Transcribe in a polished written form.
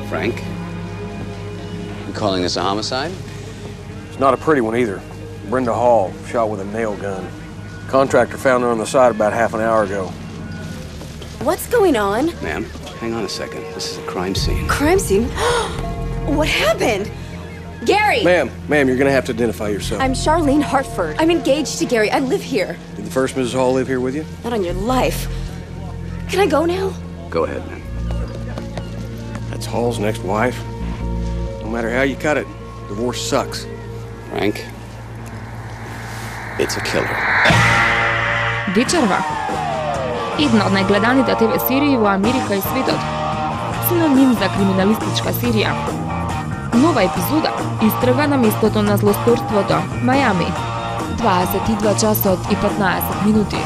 Frank, you calling this a homicide? It's not a pretty one either. Brenda Hall, shot with a nail gun. Contractor found her on the side about half an hour ago. What's going on? Ma'am, hang on a second. This is a crime scene. Crime scene? What happened? Gary! Ma'am, you're gonna have to identify yourself. I'm Charlene Hartford. I'm engaged to Gary. I live here. Did the first Mrs. Hall live here with you? Not on your life. Can I go now? Go ahead, ma'am. That's Hall's next wife. No matter how you cut it, divorce sucks. Frank, it's a killer. Вечерва. Една од најгледаните ТВ серии во Америка и светот. Синоним за криминалистичка серија. Нова епизода истрага на местото на злосторството, Мајами. 22 часот и 15 минути.